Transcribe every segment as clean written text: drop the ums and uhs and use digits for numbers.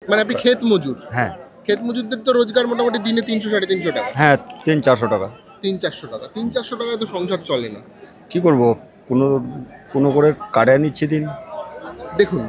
মানে আপনি ক্ষেত মজুর? হ্যাঁ। ক্ষেত মজুরদের তো রোজগার মোটামুটি দিনে 300-350 টাকা। হ্যাঁ, 300-400 টাকা। 300-400 টাকা, 300-400 টাকায় তো সংসার চলে না। কি করব, কোনো কোনো করে কাটিয়ে নিচ্ছে দিন। দেখুন,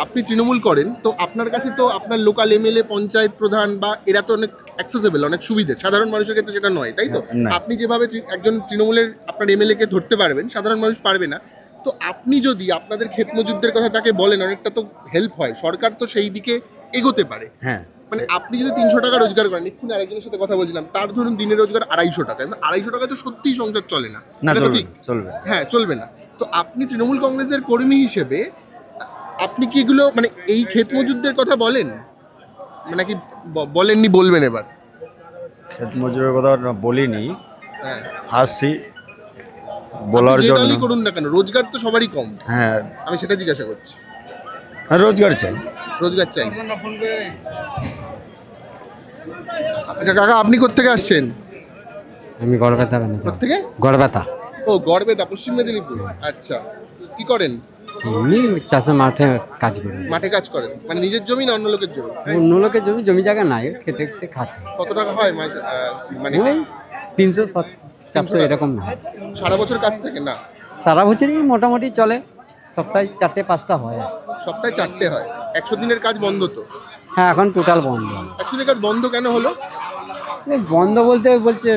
আপনি তৃণমূল করেন, তো আপনার কাছে তো আপনার লোকাল এমএলএ, পঞ্চায়েত প্রধান বা এরা তো অনেক অ্যাক্সেসেবল, অনেক সুবিধে। সাধারণ মানুষের ক্ষেত্রে সেটা নয়, তাই তো? না। আপনি যেভাবে একজন তৃণমূলের আপনার এমএলএ কে ধরতে পারবেন, সাধারণ মানুষ পারবে না। তো আপনি যদি আপনাদের ক্ষেত মজুরদের কথা তাকে বলেন, অনেকটা তো হেল্প হয়, সরকার তো সেই দিকে এগোতে পারে। হ্যাঁ, মানে আপনি যদি 300 টাকা রোজগার করেন, এক্ষুনি আরেকজনের সাথে কথা বলছিলাম, তার ধরুন দিনের রোজগার 250 টাকা, 250 টাকায় তো সত্যিই সংসার চলে না। না, এটা তো চলবে ঠিক? চলবে। হ্যাঁ, চলবে না। তো আপনি তৃণমূল কংগ্রেসের কর্মী হিসেবে আপনি কি এগুলো মানে এই ক্ষেত মজুরদের কথা বলেন, মানে কি বলেননি, বলবেন এবার? ক্ষেত মজুরের কথা বলিনি, হ্যাঁ, আসছি বলার আপনি যে জন্য। দলই করুন না কেন, রোজগার তো সবারই কম। হ্যাঁ, আমি সেটা জিজ্ঞাসা করছি। রোজগার চাই। রোজগার চাই। আচ্ছা কাকা, আপনি কোত্থেকে আসছেন? আমি গড়বেতা। কোত্থেকে? গড়বেতা। ও, গড়বেতা, পশ্চিম মেদিনীপুর। আচ্ছা, কি করেন? এমনি চাষে মাঠে কাজ করি। মাঠে কাজ করেন? মানে নিজের জমি না অন্য লোকের জমি? অন্য লোকের জমি জায়গা নাই, খেতে খেতে খাতে। কত টাকা হয় মানে ওই 300-400 এরকম না। সারা বছর কাজ থাকে না? সারা বছরই মোটামুটি চলে, সপ্তাহে 4টে-5টা হয়। সপ্তাহে 4টে হয়। 100 দিনের কাজ বন্ধ তো? হ্যাঁ, এখন টোটাল বন্ধ। 100 দিনের কাজ বন্ধ কেন হলো? এই বন্ধ বলতে বলছে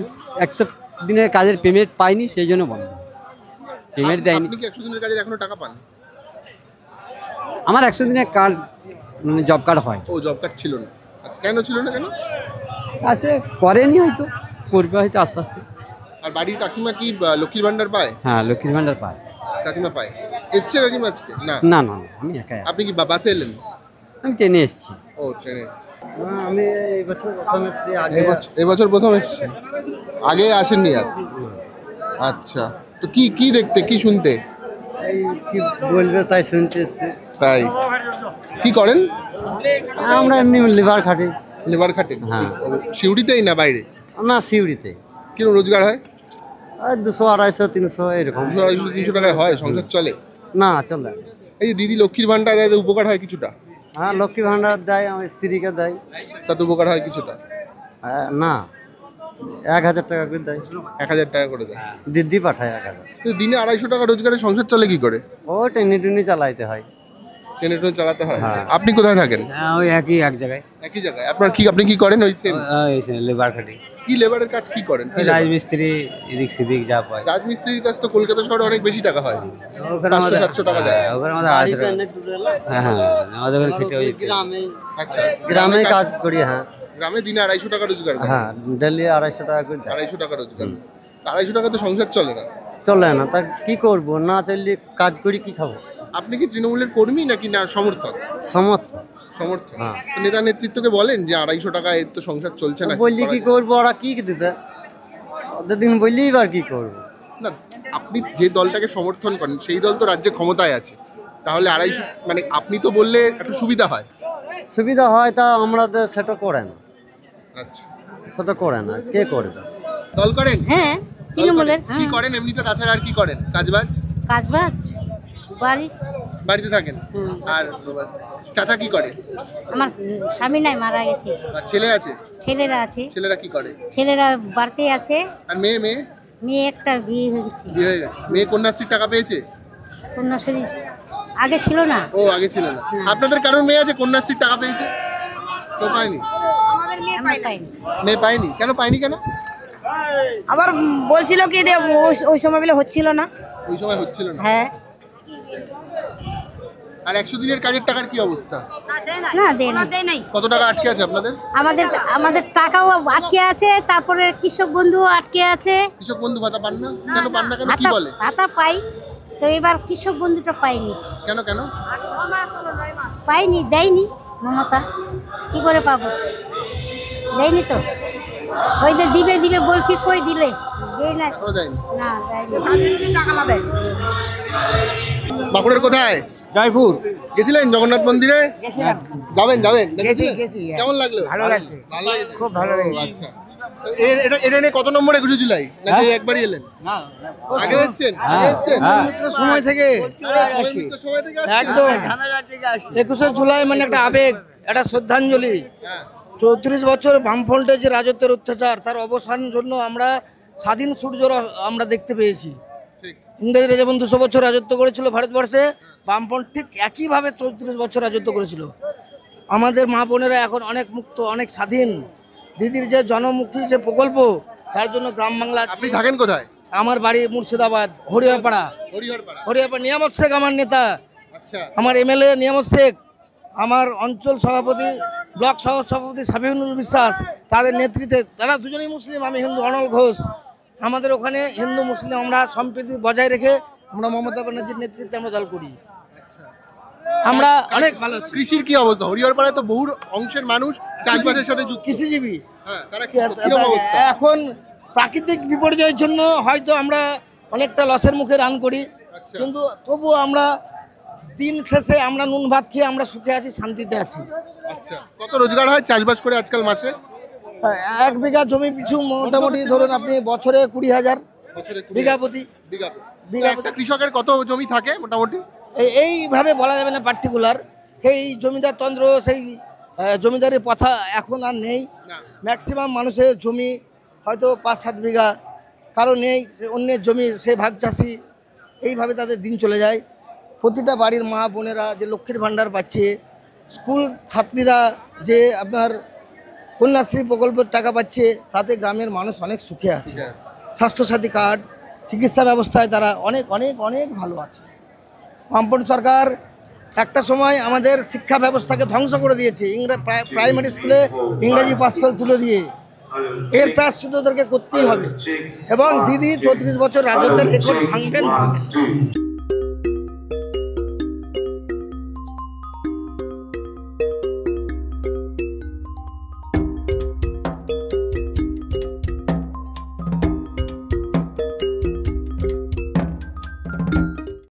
100 দিনের কাজের পেমেন্ট পাইনি, সেই জন্য বন্ধ। পেমেন্ট দেয়নি। আপনি কি 100 দিনের কাজের এখনো টাকা পান? আমার 100 দিনের কার্ড, মানে জব কার্ড হয়। ও, জব কার্ড ছিল না। আচ্ছা, কেন ছিল না কেন? আছে, করেনি হয়তো, করবে হয়তো আস্তে আস্তে। আর বাড়ির কাকিমা কি লক্ষ্মীর ভান্ডার পায়? হ্যাঁ, লক্ষ্মীর ভান্ডার পায়। কাকিমা পায়। এসছে কাকিমা আজকে? না। না না না, আমি একাই আছি। আপনি কি বাসে এলেন? আমি ট্রেনে এসেছি। ও, ট্রেনে এসছে। আমি এই বছর প্রথম এসেছি। এবছর প্রথম এসছেন? আগে আসেননি আর? আচ্ছা, তো কি কি দেখতে, কি শুনতে? এই কি বলবে তাই শুনতে এসেছি। তাই? কি করেন? আমরা এমনি লিভার খাটি। লেবার খাটেন? হ্যাঁ। সিউড়িতেই না বাইরে? না, সিউড়িতে। কিরকম রোজগার হয়? আর 200-250-300 এরকম। 200-250-300 টাকায় হয় সংসার চলে? না, চলে। এই যে দিদি লক্ষ্মীর ভান্ডার দেয়, উপকার হয় কিছুটা? হ্যাঁ, লক্ষ্মী ভান্ডার দেয়, আমার স্ত্রীকে দেয়। তাতে উপকার হয় কিছুটা? না, 1000 টাকা করে দেয়। 1000 টাকা করে দেয়? দিদি পাঠায় 1000। তো দিনে 250 টাকা রোজগারে সংসার চলে কি করে? ও টেনে টুনি চালাইতে হয়। টেনে টেনে চালাতে হয়? হ্যাঁ। আপনি কোথায় থাকেন? হ্যাঁ, ওই এক জায়গায়। একই জায়গায়? আপনি কি করেন ওই সেম? লিভার খাটি। কি লেবারের কাজ কি করেন? কি লেবার? রাজমিস্ত্রি, এদিক সেদিক যা পায়। রাজমিস্ত্রির কাজ তো কলকাতা শহরে অনেক বেশি টাকা হয়। ওখানে 500-700 টাকা দেয়। ওখানে আমাদের 250 টাকা। হ্যাঁ হ্যাঁ, আমাদের ওখানে খেতে হয়। আচ্ছা, গ্রামে কাজ করি। হ্যাঁ গ্রামে দিনে 250 টাকা রোজগার করেন? হ্যাঁ, ডেলি 250 টাকা করে দেয়। 250 টাকা রোজগার। 250 টাকা তো সংসার চলে না। চলে না, তা কি করব, না চললে কাজ করি কি খাবো। আপনি কি তৃণমূলের কর্মী নাকি না সমর্থক? সমর্থন। সমর্থক। হ্যাঁ। তো নেতা নেতৃত্বকে বলেন যে 250 টাকায় তো সংসার চলছে না, বললি কি করবো, ওরা কি দিতে, ওদের দিন বললি আর কি করবো। না, আপনি যে দলটাকে সমর্থন করেন সেই দল তো রাজ্যে ক্ষমতায় আছে, তাহলে 250 মানে আপনি তো বললে একটু সুবিধা হয়। সুবিধা হয়, তা আমরা তো সেটা করে না। আচ্ছা, সেটা করে না, কে করবে। দল করেন? হ্যাঁ, দল তৃণমূলের। করেন? কি করেন এমনিতে তাছাড়া, আর কি করেন কাজবাজ? কাজবাজ বাড়ি। বাড়িতে থাকেন? আর চাচা কি করে? আমার স্বামী নাই, মারা গেছে। আর ছেলে আছে? ছেলেরা আছে। ছেলেরা কি করে? ছেলেরা বাড়িতে আছে। আর মেয়ে? মেয়ে একটা বিয়ে হয়ে গেছে। বিয়ে হয়ে গেছে। মেয়ে কন্যাশ্রীর টাকা পেয়েছে? কন্যাশ্রী আগে ছিল না। ও, আগে ছিল না। আপনাদের কারোর মেয়ে আছে কন্যাশ্রীর টাকা পেয়েছে? তো পায়নি? আমাদের মেয়ে পাইনি। মেয়ে পায়নি? কেন পায়নি কেন? আবার বলছিল কি যে ওই সময় বলে হচ্ছিল না। ওই সময় হচ্ছিল না? হ্যাঁ। আর 100 দিনের কাজের টাকার কি অবস্থা? না, দেয় নাই। কত টাকা আটকে আছে আপনাদের? আমাদের টাকাও আটকে আছে, তারপরে কৃষক বন্ধু আটকে আছে। কৃষক বন্ধু ভাতা পান না? কেন পান না? কেন কি বলে? ভাতা পাই, তো এবার কৃষক বন্ধুটা পাইনি। কেন? পাইনি, দেয়নি মমতা, কি করে পাবো, দেয়নি তো। ওই যে দিবে বলছি, কই দিলে, দেয় না। এখনো দেয়নি? না, দেয়নি। টাকা না দেয়। বাঁকুড়ার কোথায়? জয়পুর। গেছিলেন জগন্নাথ মন্দিরে? যাবেন? গেছি। কেমন লাগলো? ভালো লাগছে, ভালো লাগছে, খুব ভালো লাগছে। আচ্ছা, তো এটা নিয়ে কত নম্বরে 21 জুলাই নাকি একবারই এলেন? আগে এসেছেন? সময় থেকে আরে, সময় থেকে আসছেন? একদম 21 জুলাই মানে একটা আবেগ, একটা শ্রদ্ধাঞ্জলি। হ্যাঁ 34 বছর বামফ্রন্টের যে রাজত্বের অত্যাচার তার অবসান জন্য আমরা স্বাধীন সূর্য আমরা দেখতে পেয়েছি। ঠিক। ইংরেজরা যেমন 200 বছর রাজত্ব করেছিল ভারতবর্ষে, বামফ্রন্ট ঠিক একইভাবে 34 বছর রাজত্ব করেছিল। আমাদের মা বোনেরা এখন অনেক মুক্ত, অনেক স্বাধীন। দিদির যে জনমুখী যে প্রকল্প, তার জন্য গ্রাম বাংলা। আপনি থাকেন কোথায়? আমার বাড়ি মুর্শিদাবাদ, হরিহরপাড়া। হরিহরপাড়া। হরিহরপাড়া নিয়ামত শেখ আমার নেতা, আচ্ছা আমার এমএলএ নিয়ামত শেখ, আমার অঞ্চল সভাপতি ব্লক সহ সভাপতি সাবিউল বিশ্বাস, তাদের নেতৃত্বে। তারা দুজনেই মুসলিম, আমি হিন্দু, অনল ঘোষ। আমাদের ওখানে হিন্দু মুসলিম আমরা সম্প্রীতি বজায় রেখে আমরা মমতা ব্যানার্জির নেতৃত্বে আমরা দল করি। আমরা অনেক ভালো আছি। কৃষির কি অবস্থা? হরিহরপাড়ায় তো বহু অংশের মানুষ চাষবাসের সাথে যুক্ত। কৃষিজীবী হ্যাঁ তারা কিরকম অবস্থা? এখন প্রাকৃতিক বিপর্যয়ের জন্য হয়তো আমরা অনেকটা লসের মুখে রান করি, আচ্ছা। কিন্তু তবুও আমরা দিন শেষে আমরা নুন ভাত খেয়ে আমরা সুখে আছি, শান্তিতে আছি। আচ্ছা কত রোজগার হয় চাষবাস করে আজকাল মাসে? 1 বিঘা জমি পিছু মোটামুটি ধরুন আপনি বছরে 20,000 বছরে 20,000 বিঘা প্রতি। বিঘা বিঘা একটা কৃষকের কত জমি থাকে মোটামুটি? এইভাবে বলা যাবে না পার্টিকুলার, সেই জমিদার তন্ত্র, সেই জমিদারি প্রথা এখন আর নেই। না। ম্যাক্সিমাম মানুষের জমি হয়তো 5-7 বিঘা, কারো নেই, সে অন্যের জমি সে ভাগ চাষি, এইভাবে তাদের দিন চলে যায়। প্রতিটা বাড়ির মা বোনেরা যে লক্ষ্মীর ভাণ্ডার পাচ্ছে, স্কুল ছাত্রীরা যে আপনার কন্যাশ্রী প্রকল্পের টাকা পাচ্ছে, তাতে গ্রামের মানুষ অনেক সুখে আছে। স্বাস্থ্যসাথী কার্ড, চিকিৎসা ব্যবস্থায় তারা অনেক অনেক অনেক ভালো আছে। বামফ্রন্ট সরকার একটা সময় আমাদের শিক্ষা ব্যবস্থাকে ধ্বংস করে দিয়েছে, প্রাইমারি স্কুলে ইংরেজি পাসফেল তুলে দিয়ে। এর প্রায়শ্চিত্ত ওদেরকে করতেই হবে, এবং দিদি 34 বছর রাজত্বের রেকর্ড ভাঙবেন।